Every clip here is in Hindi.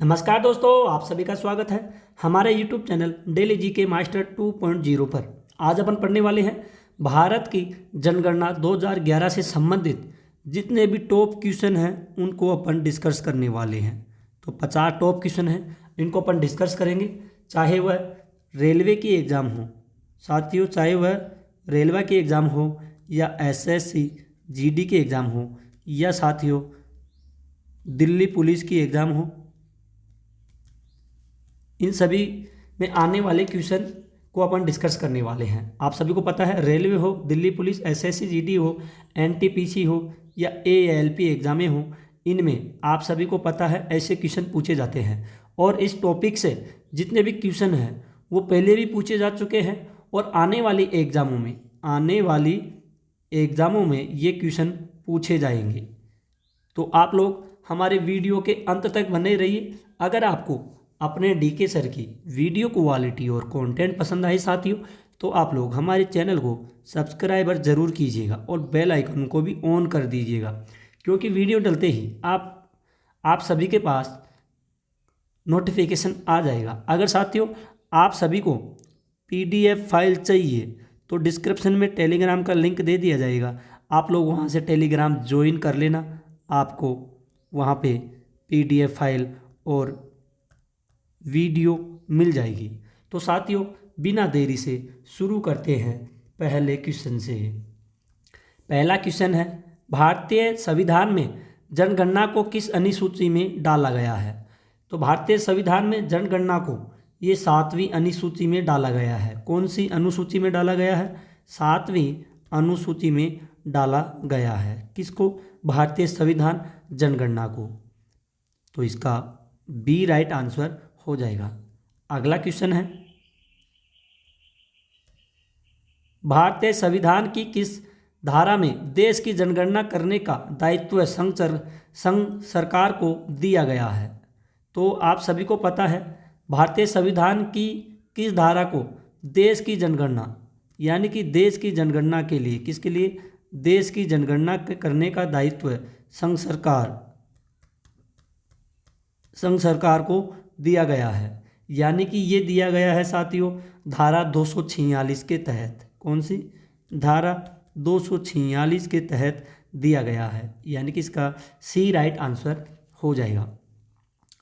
नमस्कार दोस्तों, आप सभी का स्वागत है हमारे YouTube channel daily GK master 2.0 पर। आज अपन पढ़ने वाले हैं भारत की जनगणना 2011 से संबंधित जितने भी टॉप क्वेश्चन हैं उनको अपन डिस्कस करने वाले हैं। तो 50 टॉप क्वेश्चन हैं, इनको अपन डिस्कस करेंगे। चाहे वह रेलवे की एग्ज़ाम हो साथियों, चाहे वह रेलवे की एग्ज़ाम हो या SSC GD की एग्ज़ाम हो या साथियों दिल्ली पुलिस की एग्ज़ाम हो, इन सभी में आने वाले क्वेश्चन को अपन डिस्कस करने वाले हैं। आप सभी को पता है रेलवे हो, दिल्ली पुलिस, SSC GD हो, NTPC हो या ALP एग्जामें हो, इनमें आप सभी को पता है ऐसे क्वेश्चन पूछे जाते हैं। और इस टॉपिक से जितने भी क्वेश्चन हैं वो पहले भी पूछे जा चुके हैं और आने वाली एग्ज़ामों में ये क्वेश्चन पूछे जाएंगे। तो आप लोग हमारे वीडियो के अंत तक बने रहिए। अगर आपको अपने DK सर की वीडियो क्वालिटी और कंटेंट पसंद आए साथियों, तो आप लोग हमारे चैनल को सब्सक्राइबर ज़रूर कीजिएगा और बेल आइकन को भी ऑन कर दीजिएगा, क्योंकि वीडियो डलते ही आप सभी के पास नोटिफिकेशन आ जाएगा। अगर साथियों आप सभी को PDF फाइल चाहिए तो डिस्क्रिप्शन में टेलीग्राम का लिंक दे दिया जाएगा, आप लोग वहाँ से टेलीग्राम ज्वाइन कर लेना। आपको वहाँ पे PDF फाइल और वीडियो मिल जाएगी। तो साथियों बिना देरी से शुरू करते हैं पहले क्वेश्चन से। पहला क्वेश्चन है, भारतीय संविधान में जनगणना को किस अनुसूची में डाला गया है? तो भारतीय संविधान में जनगणना को ये 7वीं अनुसूची में डाला गया है। कौन सी अनुसूची में डाला गया है? 7वीं अनुसूची में डाला गया है। किसको? भारतीय संविधान जनगणना को। तो इसका बी राइट आंसर हो जाएगा। अगला क्वेश्चन है, भारतीय संविधान की किस धारा में देश की जनगणना करने का दायित्व संघ सरकार को दिया गया है? तो आप सभी को पता है भारतीय संविधान की किस धारा को देश की जनगणना यानी कि देश की जनगणना के लिए, किसके लिए? देश की जनगणना करने का दायित्व संघ सरकार को दिया गया है। यानी कि ये दिया गया है साथियों धारा 246 के तहत। कौन सी? धारा 246 के तहत दिया गया है। यानी कि इसका सी राइट आंसर हो जाएगा।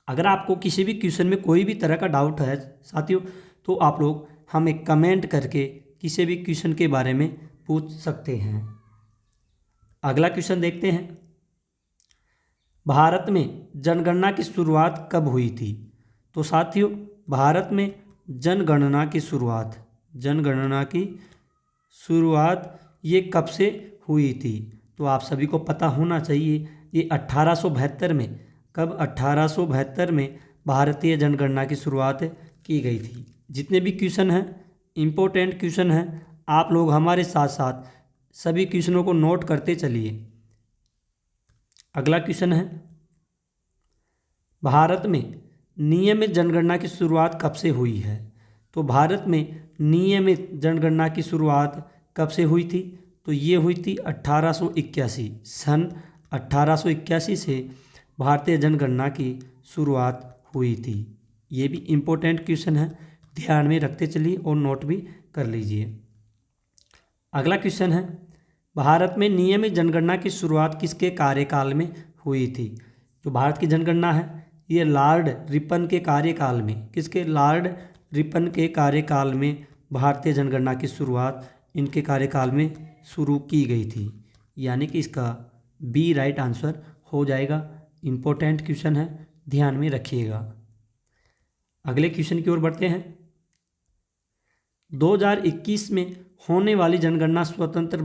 अगर आपको किसी भी क्वेश्चन में कोई भी तरह का डाउट है साथियों, तो आप लोग हमें कमेंट करके किसी भी क्वेश्चन के बारे में पूछ सकते हैं। अगला क्वेश्चन देखते हैं, भारत में जनगणना की शुरुआत कब हुई थी? तो साथियों भारत में जनगणना की शुरुआत ये कब से हुई थी? तो आप सभी को पता होना चाहिए ये 1872 में। कब? 1872 में भारतीय जनगणना की शुरुआत की गई थी। जितने भी क्वेश्चन हैं इम्पोर्टेंट क्वेश्चन हैं, आप लोग हमारे साथ साथ सभी क्वेश्चनों को नोट करते चलिए। अगला क्वेश्चन है, भारत में नियमित जनगणना की शुरुआत कब से हुई है? तो भारत में नियमित जनगणना की शुरुआत कब से हुई थी? तो ये हुई थी 1881। सन 1881 से भारतीय जनगणना की शुरुआत हुई थी। ये भी इम्पोर्टेंट क्वेश्चन है, ध्यान में रखते चलिए और नोट भी कर लीजिए। अगला क्वेश्चन है, भारत में नियमित जनगणना की शुरुआत किसके कार्यकाल में हुई थी? जो भारत की जनगणना है ये लॉर्ड रिपन के कार्यकाल में। किसके? लॉर्ड रिपन के कार्यकाल में भारतीय जनगणना की शुरुआत इनके कार्यकाल में शुरू की गई थी। यानी कि इसका बी राइट आंसर हो जाएगा। इम्पोर्टेंट क्वेश्चन है, ध्यान में रखिएगा। अगले क्वेश्चन की ओर बढ़ते हैं, 2021 में होने वाली जनगणना स्वतंत्र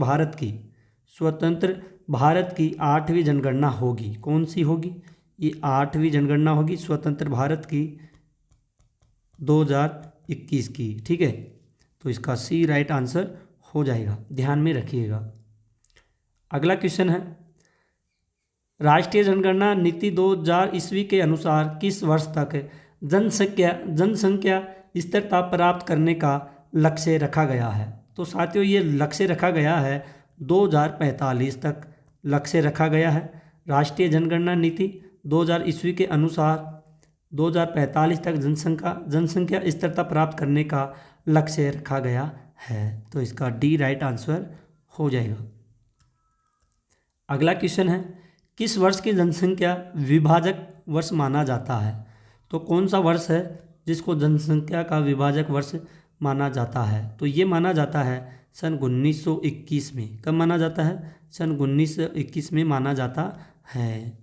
भारत की 8वीं जनगणना होगी। कौन सी होगी? ये 8वीं जनगणना होगी स्वतंत्र भारत की 2021 की। ठीक है, तो इसका सी राइट आंसर हो जाएगा, ध्यान में रखिएगा। अगला क्वेश्चन है, राष्ट्रीय जनगणना नीति 2000 ईस्वी के अनुसार किस वर्ष तक जनसंख्या स्थिरता प्राप्त करने का लक्ष्य रखा गया है? तो साथियों ये लक्ष्य रखा गया है 2045 तक लक्ष्य रखा गया है। राष्ट्रीय जनगणना नीति 2000 ईस्वी के अनुसार 2045 तक जनसंख्या स्थिरता प्राप्त करने का लक्ष्य रखा गया है। तो इसका डी राइट आंसर हो जाएगा। अगला क्वेश्चन है, किस वर्ष की जनसंख्या विभाजक वर्ष माना जाता है? तो कौन सा वर्ष है जिसको जनसंख्या का विभाजक वर्ष माना जाता है? तो ये माना जाता है सन 1921 में। कब माना जाता है? सन 1921 में माना जाता है।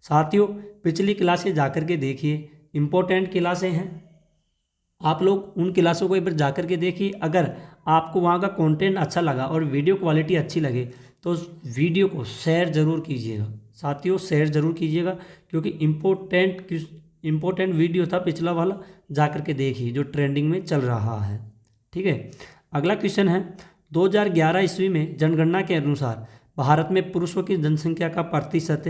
साथियों, पिछली क्लासें जाकर के देखिए, इम्पोर्टेंट क्लासें हैं, आप लोग उन क्लासों को एक बार जाकर के देखिए। अगर आपको वहाँ का कंटेंट अच्छा लगा और वीडियो क्वालिटी अच्छी लगे तो वीडियो को शेयर ज़रूर कीजिएगा। साथियों, शेयर ज़रूर कीजिएगा, क्योंकि इम्पोर्टेंट वीडियो था पिछला वाला, जाकर के देखिए जो ट्रेंडिंग में चल रहा है। ठीक है। अगला क्वेश्चन है, 2011 ईस्वी में जनगणना के अनुसार भारत में पुरुषों की जनसंख्या का प्रतिशत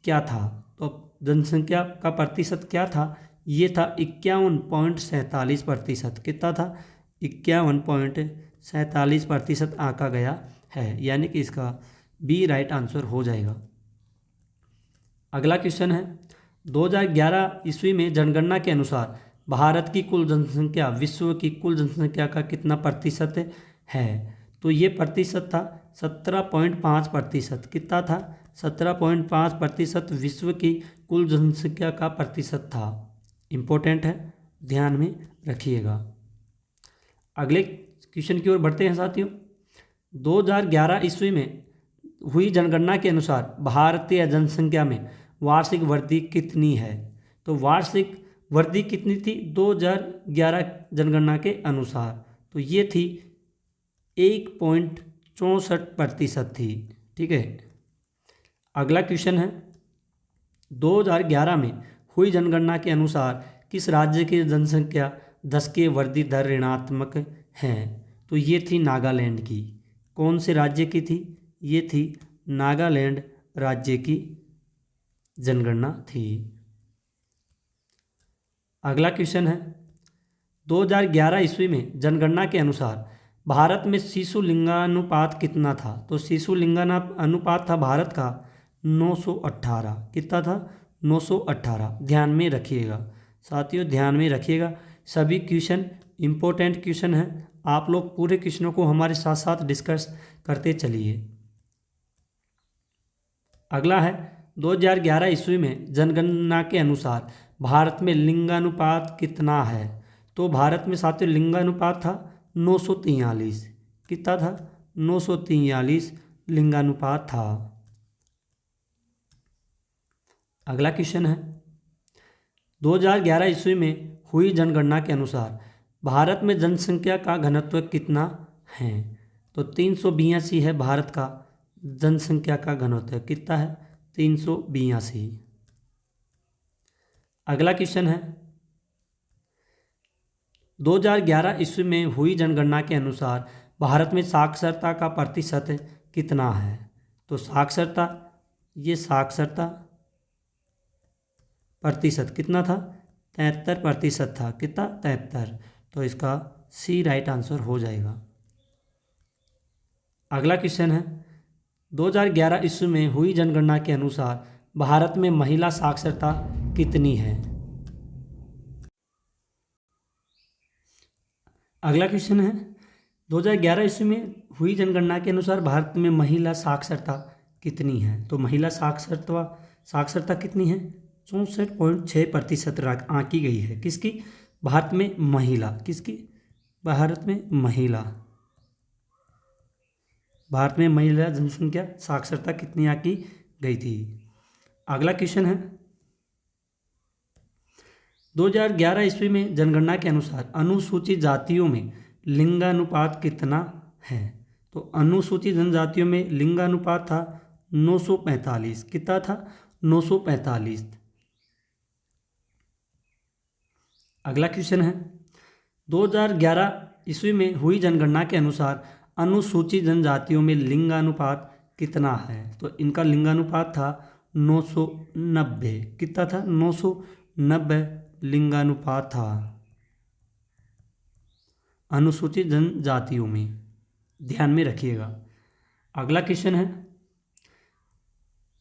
क्या था? तो जनसंख्या का प्रतिशत क्या था? ये था 51.47%। कितना था? 51.47% आंका गया है, यानी कि इसका बी राइट आंसर हो जाएगा। अगला क्वेश्चन है, 2011 ईस्वी में जनगणना के अनुसार भारत की कुल जनसंख्या विश्व की कुल जनसंख्या का कितना प्रतिशत है? तो ये प्रतिशत था 17.5%। कितना था? 17.5% विश्व की कुल जनसंख्या का प्रतिशत था। इम्पोर्टेंट है, ध्यान में रखिएगा। अगले क्वेश्चन की ओर बढ़ते हैं साथियों। 2011 ईस्वी में हुई जनगणना के अनुसार भारतीय जनसंख्या में वार्षिक वृद्धि कितनी है? तो वार्षिक वृद्धि कितनी थी 2011 जनगणना के अनुसार? तो ये थी 1.64% थी। ठीक है। अगला क्वेश्चन है, 2011 में हुई जनगणना के अनुसार किस राज्य की जनसंख्या दशकीय वृद्धि दर ऋणात्मक है? तो ये थी नागालैंड की। कौन से राज्य की थी? ये थी नागालैंड राज्य की जनगणना थी। अगला क्वेश्चन है, 2011 ईस्वी में जनगणना के अनुसार भारत में शिशु लिंगानुपात कितना था? तो शिशु लिंगानुपात था भारत का 918। कितना था? 918। ध्यान में रखिएगा साथियों, ध्यान में रखिएगा। सभी क्वेश्चन इम्पोर्टेंट क्वेश्चन हैं, आप लोग पूरे क्वेश्चनों को हमारे साथ साथ डिस्कस करते चलिए। अगला है, 2011 ईस्वी में जनगणना के अनुसार भारत में लिंगानुपात कितना है? तो भारत में साथियों लिंगानुपात था 943। कितना था? 943 लिंगानुपात था। अगला क्वेश्चन है, 2011 ईस्वी में हुई जनगणना के अनुसार भारत में जनसंख्या का घनत्व कितना है? तो 382 है भारत का जनसंख्या का घनत्व। कितना है? 382। अगला क्वेश्चन है, 2011 ईस्वी में हुई जनगणना के अनुसार भारत में साक्षरता का प्रतिशत कितना है? तो साक्षरता प्रतिशत कितना था? 73% था। कितना? 73। तो इसका सी राइट आंसर हो जाएगा। अगला क्वेश्चन है, 2011 ईस्वी में हुई जनगणना के अनुसार भारत में महिला साक्षरता कितनी है? अगला क्वेश्चन है, 2011 ईस्वी में हुई जनगणना के अनुसार भारत में महिला साक्षरता कितनी है? तो महिला साक्षरता कितनी है? 64.6% आंकी गई है। किसकी? भारत में महिला। किसकी? भारत में महिला जनसंख्या साक्षरता कितनी आंकी गई थी? अगला क्वेश्चन है, 2011 ईस्वी में जनगणना के अनुसार अनुसूचित जातियों में लिंगानुपात कितना है? तो अनुसूचित जनजातियों में लिंगानुपात था 945। कितना था? 945। अगला क्वेश्चन है, 2011 ईस्वी में हुई जनगणना के अनुसार अनुसूचित जनजातियों में लिंगानुपात कितना है? तो इनका लिंगानुपात था 990। कितना था? 990 लिंगानुपात था अनुसूचित जनजातियों में। ध्यान में रखिएगा। अगला क्वेश्चन है,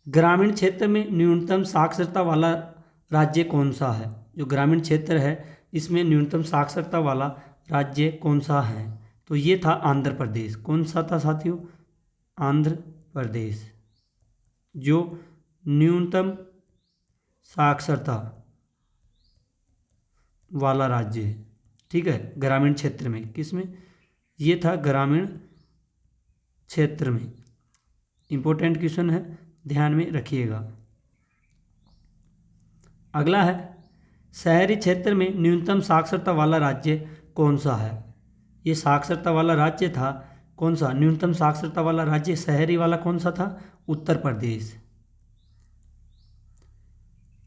ग्रामीण क्षेत्र में न्यूनतम साक्षरता वाला राज्य कौन सा है? जो ग्रामीण क्षेत्र है इसमें न्यूनतम साक्षरता वाला राज्य कौन सा है? तो ये था आंध्र प्रदेश। कौन सा था साथियों? आंध्र प्रदेश, जो न्यूनतम साक्षरता वाला राज्य है। ठीक है, ग्रामीण क्षेत्र में। किस में? ये था ग्रामीण क्षेत्र में। इंपॉर्टेंट क्वेश्चन है, ध्यान में रखिएगा। अगला है, शहरी क्षेत्र में न्यूनतम साक्षरता वाला राज्य कौन सा है? ये साक्षरता वाला राज्य था कौन सा? न्यूनतम साक्षरता वाला राज्य शहरी वाला कौन सा था? उत्तर प्रदेश।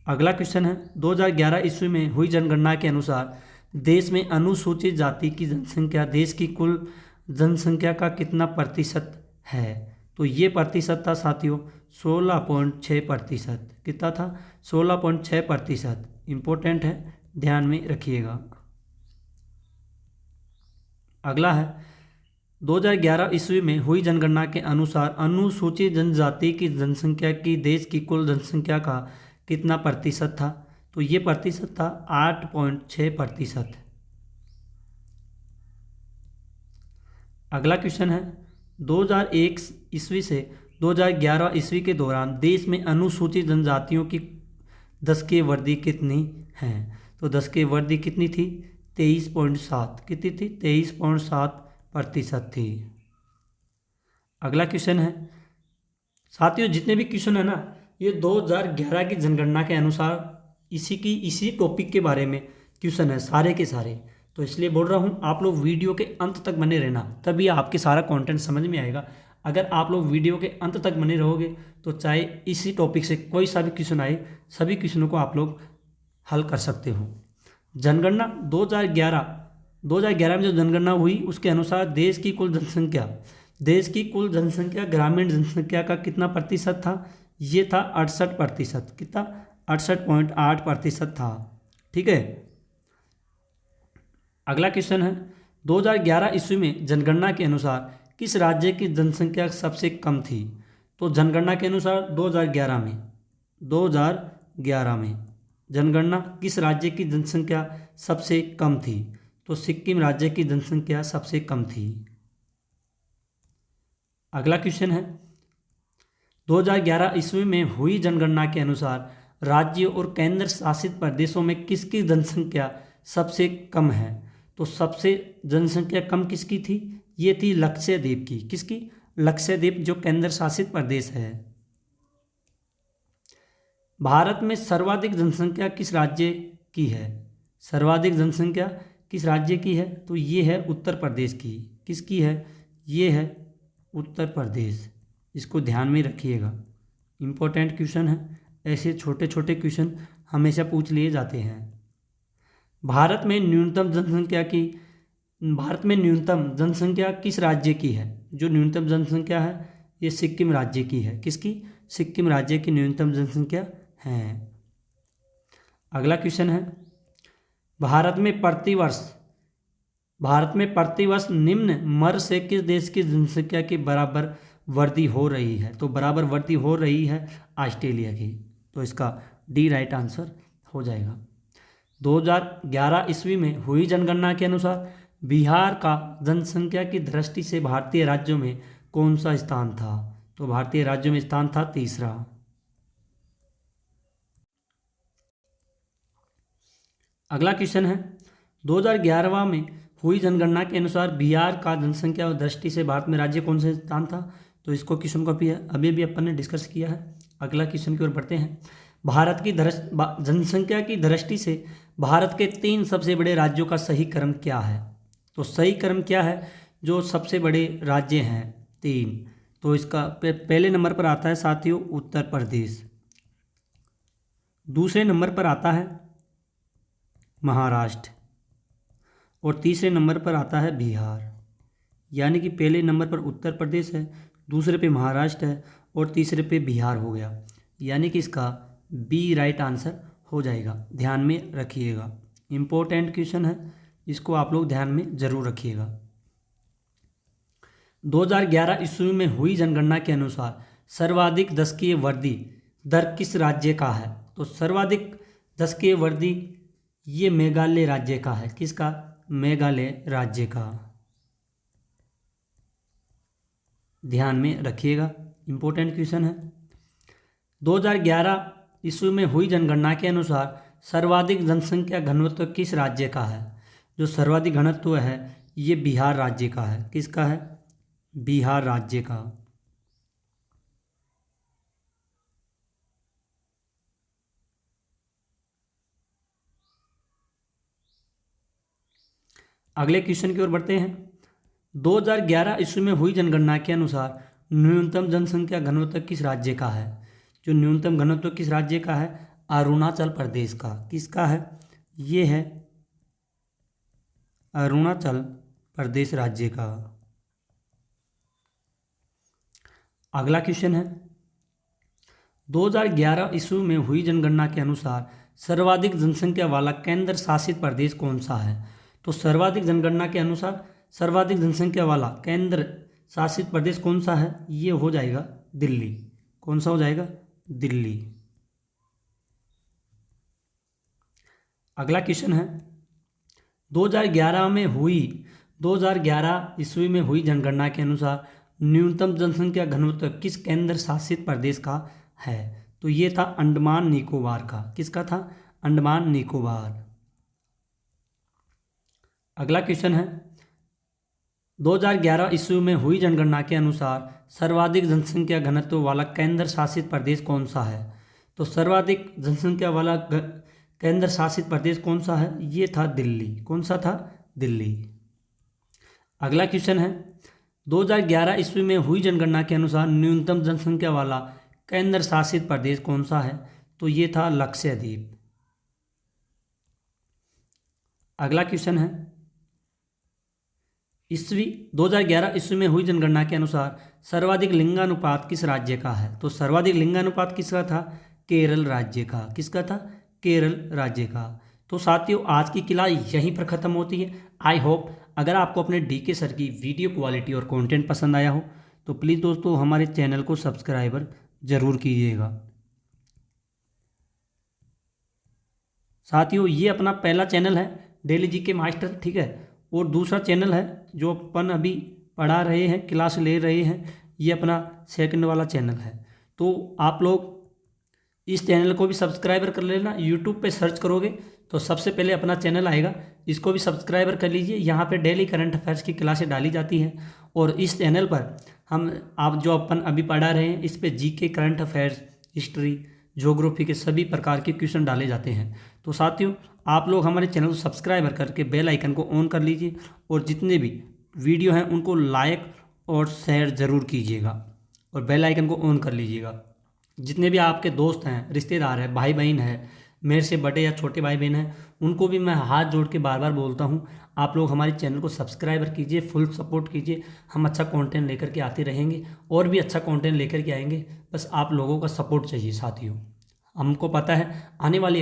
अगला क्वेश्चन है, 2011 ईस्वी में हुई जनगणना के अनुसार देश में अनुसूचित जाति की जनसंख्या देश की कुल जनसंख्या का कितना प्रतिशत है? तो ये प्रतिशत था साथियों 16.6%। कितना था? 16.6%। इंपॉर्टेंट है, ध्यान में रखिएगा। अगला है, 2011 ईस्वी में हुई जनगणना के अनुसार अनुसूचित जनजाति की जनसंख्या की देश की कुल जनसंख्या का कितना प्रतिशत था? तो ये प्रतिशत था 8.6%। अगला क्वेश्चन है, 2001 ईस्वी से 2011 ईस्वी के दौरान देश में अनुसूचित जनजातियों की दशकीय वृद्धि कितनी है? तो दशकीय वृद्धि कितनी थी? 23.7। कितनी थी? 23.7% थी। अगला क्वेश्चन है साथियों, जितने भी क्वेश्चन है ना, ये 2011 की जनगणना के अनुसार इसी टॉपिक के बारे में क्वेश्चन है सारे के सारे। तो इसलिए बोल रहा हूँ आप लोग वीडियो के अंत तक बने रहना, तभी आपके सारा कंटेंट समझ में आएगा। अगर आप लोग वीडियो के अंत तक बने रहोगे तो चाहे इसी टॉपिक से कोई सा भी क्वेश्चन आए, सभी क्वेश्चनों को आप लोग हल कर सकते हो। जनगणना 2011 में जो जनगणना हुई उसके अनुसार देश की कुल जनसंख्या ग्रामीण जनसंख्या का कितना प्रतिशत था? ये था 68%। कितना? 68.8% था। ठीक है। अगला क्वेश्चन है, 2011 ईस्वी में जनगणना के अनुसार किस राज्य की जनसंख्या सबसे कम थी? तो जनगणना के अनुसार 2011 में जनगणना किस राज्य की जनसंख्या सबसे कम थी? तो सिक्किम राज्य की जनसंख्या सबसे कम थी। अगला क्वेश्चन है, 2011 ईस्वी में हुई जनगणना के अनुसार राज्यों और केंद्र शासित प्रदेशों में किसकी जनसंख्या सबसे कम है? तो सबसे जनसंख्या कम किसकी थी? ये थी लक्षद्वीप की। किसकी? लक्षद्वीप, जो केंद्र शासित प्रदेश है। भारत में सर्वाधिक जनसंख्या किस राज्य की है? सर्वाधिक जनसंख्या किस राज्य की है? तो ये है उत्तर प्रदेश की। किसकी है? ये है उत्तर प्रदेश। इसको ध्यान में रखिएगा, इम्पोर्टेंट क्वेश्चन है। ऐसे छोटे छोटे क्वेश्चन हमेशा पूछ लिए जाते हैं। भारत में न्यूनतम जनसंख्या किस राज्य की है? जो न्यूनतम जनसंख्या है ये सिक्किम राज्य की है। किसकी? सिक्किम राज्य की न्यूनतम जनसंख्या है। अगला क्वेश्चन है, भारत में प्रतिवर्ष निम्न मर से किस देश की जनसंख्या के बराबर वृद्धि हो रही है? तो बराबर वृद्धि हो रही है ऑस्ट्रेलिया की। तो इसका डी राइट आंसर हो जाएगा। 2011 ईस्वी में हुई जनगणना के अनुसार बिहार का जनसंख्या की दृष्टि से भारतीय राज्यों में कौन सा स्थान था? तो भारतीय राज्यों में स्थान था तीसरा। अगला क्वेश्चन है, 2011 में हुई जनगणना के अनुसार बिहार का जनसंख्या दृष्टि से भारत में राज्य कौन सा स्थान था? तो इसको क्वेश्चन को अभी भी अपन ने डिस्कस किया है। अगला क्वेश्चन की ओर बढ़ते हैं। भारत की जनसंख्या की दृष्टि से भारत के 3 सबसे बड़े राज्यों का सही क्रम क्या है? तो सही क्रम क्या है? जो सबसे बड़े राज्य हैं 3, तो इसका पहले नंबर पर आता है साथियों उत्तर प्रदेश, दूसरे नंबर पर आता है महाराष्ट्र और तीसरे नंबर पर आता है बिहार। यानी कि पहले नंबर पर उत्तर प्रदेश है, दूसरे पे महाराष्ट्र है और तीसरे पे बिहार हो गया। यानी कि इसका बी राइट आंसर हो जाएगा। ध्यान में रखिएगा, इम्पोर्टेंट क्वेश्चन है, इसको आप लोग ध्यान में जरूर रखिएगा। 2011 ईस्वी में हुई जनगणना के अनुसार सर्वाधिक दशकीय वृद्धि दर किस राज्य का है? तो सर्वाधिक दशके वर्दी ये मेघालय राज्य का है। किसका? मेघालय राज्य का। ध्यान में रखिएगा, इंपॉर्टेंट क्वेश्चन है। 2011 ईस्वी में हुई जनगणना के अनुसार सर्वाधिक जनसंख्या घनत्व किस राज्य का है? जो सर्वाधिक घनत्व है ये बिहार राज्य का है। किसका है? बिहार राज्य का। अगले क्वेश्चन की ओर बढ़ते हैं। 2011 ईस्वी में हुई जनगणना के अनुसार न्यूनतम जनसंख्या घनत्व किस राज्य का है? जो न्यूनतम घनत्व किस राज्य का है? अरुणाचल प्रदेश का। किसका है? ये है अरुणाचल प्रदेश राज्य का। अगला क्वेश्चन है 2011 ईस्वी में हुई जनगणना के अनुसार सर्वाधिक जनसंख्या वाला केंद्र शासित प्रदेश कौन सा है? तो सर्वाधिक जनगणना के अनुसार सर्वाधिक जनसंख्या वाला केंद्र शासित प्रदेश कौन सा है? ये हो जाएगा दिल्ली। कौन सा हो जाएगा? दिल्ली। अगला क्वेश्चन है 2011 ईस्वी में हुई जनगणना के अनुसार न्यूनतम जनसंख्या घनत्व किस केंद्र शासित प्रदेश का है? तो ये था अंडमान निकोबार का। किसका था? अंडमान निकोबार। अगला क्वेश्चन है 2011 ईस्वी में हुई जनगणना के अनुसार सर्वाधिक जनसंख्या घनत्व वाला केंद्र शासित प्रदेश कौन सा है? तो सर्वाधिक जनसंख्या वाला केंद्र शासित प्रदेश कौन सा है? ये था दिल्ली। कौन सा था? दिल्ली। अगला क्वेश्चन है 2011 ईस्वी में हुई जनगणना के अनुसार न्यूनतम जनसंख्या वाला केंद्र शासित प्रदेश कौन सा है? तो ये था लक्षद्वीप। अगला क्वेश्चन है 2011 ईस्वी में हुई जनगणना के अनुसार सर्वाधिक लिंगानुपात किस राज्य का है? तो सर्वाधिक लिंगानुपात किसका था? केरल राज्य का। किसका था? केरल राज्य का। तो साथियों आज की क्लास यहीं पर ख़त्म होती है। आई होप अगर आपको अपने डीके सर की वीडियो क्वालिटी और कंटेंट पसंद आया हो तो प्लीज़ दोस्तों हमारे चैनल को सब्सक्राइबर ज़रूर कीजिएगा। साथियों ये अपना पहला चैनल है डेली जीके मास्टर, ठीक है, और दूसरा चैनल है जो अपन अभी पढ़ा रहे हैं, क्लास ले रहे हैं, ये अपना सेकंड वाला चैनल है। तो आप लोग इस चैनल को भी सब्सक्राइबर कर लेना। यूट्यूब पे सर्च करोगे तो सबसे पहले अपना चैनल आएगा, इसको भी सब्सक्राइबर कर लीजिए। यहाँ पे डेली करंट अफेयर्स की क्लासें डाली जाती हैं और इस चैनल पर हम आप जो अपन अभी पढ़ा रहे हैं इस पे GK, current affairs, history, geography के सभी प्रकार के क्वेश्चन डाले जाते हैं। तो साथियों आप लोग हमारे चैनल को सब्सक्राइबर करके बेल आइकन को ऑन कर लीजिए और जितने भी वीडियो हैं उनको लाइक और शेयर ज़रूर कीजिएगा और बेल आइकन को ऑन कर लीजिएगा। जितने भी आपके दोस्त हैं, रिश्तेदार हैं, भाई बहन हैं, मेरे से बड़े या छोटे भाई बहन हैं, उनको भी मैं हाथ जोड़ के बार बार बोलता हूं आप लोग हमारे चैनल को सब्सक्राइबर कीजिए, फुल सपोर्ट कीजिए। हम अच्छा कंटेंट लेकर के आते रहेंगे और भी अच्छा कंटेंट लेकर के आएंगे। बस आप लोगों का सपोर्ट चाहिए साथियों। हमको पता है आने वाली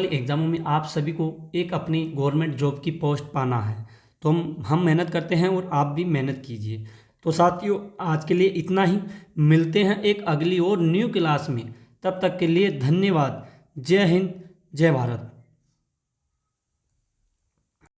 एग्ज़ामों में आप सभी को एक अपनी गवर्नमेंट जॉब की पोस्ट पाना है, तो हम मेहनत करते हैं और आप भी मेहनत कीजिए। तो साथियों आज के लिए इतना ही, मिलते हैं एक अगली और न्यू क्लास में। तब तक के लिए धन्यवाद। जय हिंद, जय भारत।